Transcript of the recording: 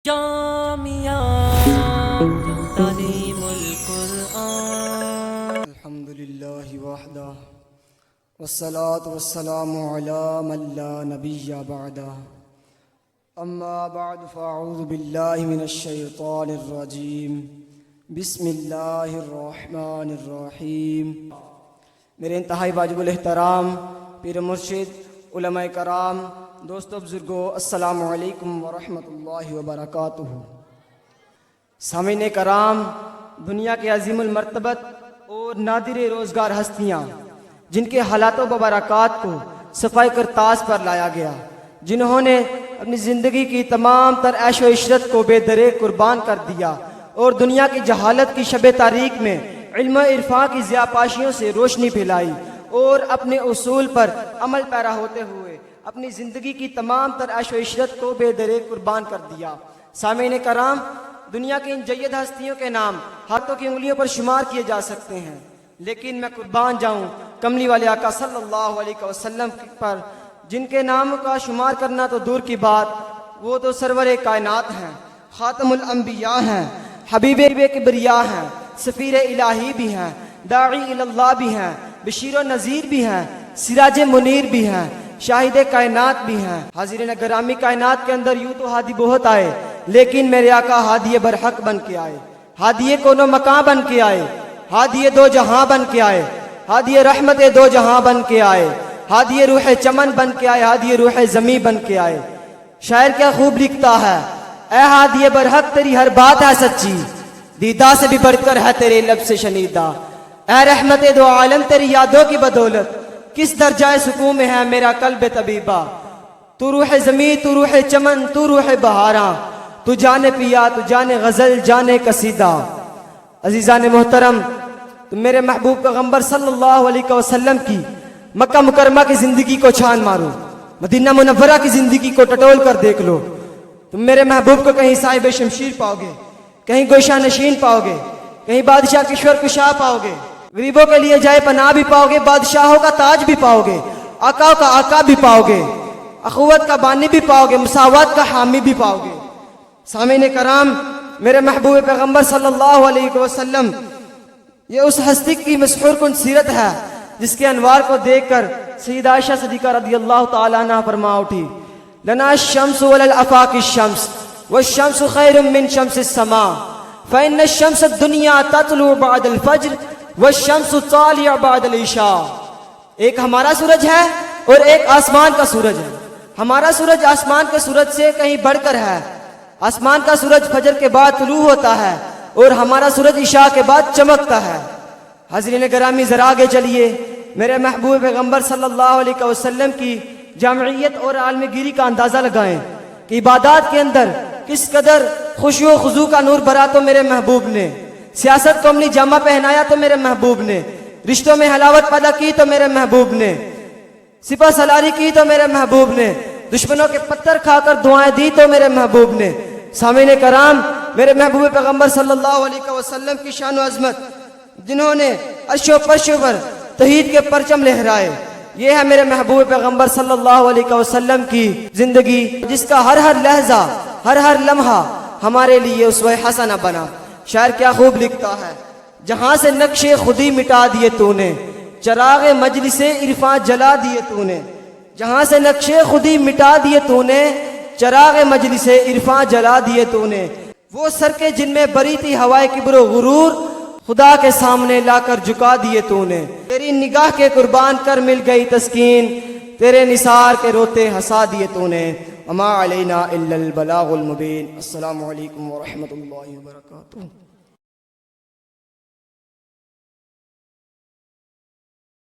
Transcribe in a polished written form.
جامعہ تعلیم القرآن الحمدللہ وحدہ والصلاة والسلام علی من لا نبی بعدہ اما بعد فاعوذ باللہ من الشیطان الرجیم بسم اللہ الرحمن الرحیم۔ میرے انتہائی واجب الاحترام پیر مرشد، علماء کرام، دوستو بزرگوں، السلام علیکم ورحمۃ اللہ وبرکاتہ۔ سامعین کرام، دنیا کے عظیم المرتبت اور نادر روزگار ہستیاں جن کے حالات و برکات کو صفائی کرتاز پر لایا گیا، جنہوں نے اپنی زندگی کی تمام تر عیش و عشرت کو بے درے قربان کر دیا اور دنیا کی جہالت کی شب تاریک میں علم و عرفان کی ضیاءپاشیوں سے روشنی پھیلائی اور اپنے اصول پر عمل پیرا ہوتے ہوئے اپنی زندگی کی تمام تر عیش و عشرت کو بے درے قربان کر دیا۔ سامعین کرام، دنیا کی ان جید ہستیوں کے نام ہاتھوں کی انگلیوں پر شمار کیے جا سکتے ہیں، لیکن میں قربان جاؤں کملی والے آقا صلی اللہ علیہ وسلم پر، جن کے نام کا شمار کرنا تو دور کی بات، وہ تو سرور کائنات ہیں، خاتم الانبیاء ہیں، حبیب کبریا ہیں، سفیر الہی بھی ہیں، داعی اللہ بھی ہیں، بشیر و نذیر بھی ہیں، سراج منیر بھی ہیں، شاہد کائنات بھی ہیں۔ حاضرین گرامی، کائنات کے اندر یوں تو ہادی بہت آئے، لیکن میرے آقا ہادی برحق بن کے آئے، ہادی کونو مکان بن کے آئے، ہادی دو جہاں بن کے آئے، ہادی رحمت دو جہاں بن کے آئے، ہادی روح چمن بن کے آئے، ہادی روح زمین بن کے آئے۔ شاعر کیا خوب لکھتا ہے، اے ہادی برحق تیری ہر بات ہے سچی، دیدہ سے بھی بڑھ کر ہے تیرے لب سے شنیدہ، اے رحمت دو عالم تیری یادوں کی بدولت کس درجہ سکون میں ہے میرا قلب طبیبہ، تو روح زمین، تو روح چمن، تو روح بہاراں، تو جانے پیا، تو جانے غزل، جانے قصیدہ۔ عزیزان محترم، تم میرے محبوب پیغمبر صلی اللہ علیہ وسلم کی مکہ مکرمہ کی زندگی کو چھان مارو، مدینہ منورہ کی زندگی کو ٹٹول کر دیکھ لو، تم میرے محبوب کو کہیں صاحب شمشیر پاؤ گے، کہیں گوشہ نشین پاؤ گے، کہیں بادشاہ کشور کشا پاؤ گے، غریبوں کے لیے جائے پناہ بھی پاؤ گے، بادشاہوں کا تاج بھی پاؤ گے، آقا کا آقا بھی پاؤ گے، اخوت کا بانی بھی پاؤ گے، مساوات کا حامی بھی پاؤ گے۔ سامعین کرام، میرے محبوب پیغمبر صلی اللہ علیہ وسلم یہ اس ہستی کی مسحور کن سیرت ہے جس کے انوار کو دیکھ کر سیدہ عائشہ صدیقہ رضی اللہ تعالیٰ عنہ فرما اٹھی، لنا الشمس وللآفاق الشمس والشمس خیر من شمس السماء فإن الشمس الدنیا تطلع بعد الفجر والشمس طالع بعد العشاء۔ ایک ہمارا سورج ہے اور ایک آسمان کا سورج ہے۔ ہمارا سورج آسمان کے سورج سے کہیں بڑھ کر ہے، آسمان کا سورج فجر کے بعد طلوع ہوتا ہے اور ہمارا سورج عشاء کے بعد چمکتا ہے۔ حاضرین گرامی، ذرا آگے چلیے، میرے محبوب پیغمبر صلی اللہ علیہ وسلم کی جامعیت اور عالمگیری کا اندازہ لگائیں کہ عبادات کے اندر کس قدر خشوع و خضوع کا نور بھرا تو میرے محبوب نے، سیاست کو اپنی جامہ پہنایا تو میرے محبوب نے، رشتوں میں حلاوت پیدا کی تو میرے محبوب نے، سپہ سالاری کی تو میرے محبوب نے، دشمنوں کے پتھر کھا کر دعائیں دی تو میرے محبوب نے۔ سامعین کرام، میرے محبوب پیغمبر صلی اللہ علیہ وسلم کی شان و عظمت، جنہوں نے عرش و فرش پر توحید کے پرچم لہرائے، یہ ہے میرے محبوب پیغمبر صلی اللہ علیہ وسلم کی زندگی، جس کا ہر ہر لہجہ، ہر ہر لمحہ ہمارے لیے اسوہ حسنہ بنا۔ شاعر کیا خوب لکھتا ہے، جہاں سے نقش خودی مٹا دیے تو نے، چراغ مجلس عرفان جلا دیے تو نے، جہاں سے نقش خودی مٹا دیے تو نے، چراغ مجلس عرفان جلا دیے تو نے، وہ سر کے جن میں بری تھی ہوائے کبر و غرور، خدا کے سامنے لا کر جھکا دیے تو نے، تیری نگاہ کے قربان کر مل گئی تسکین، تیرے نثار کے روتے ہنسا دیے تو نے، وما علینا الا البلاغ المبین۔ السلام علیکم ورحمۃ اللہ وبرکاتہ۔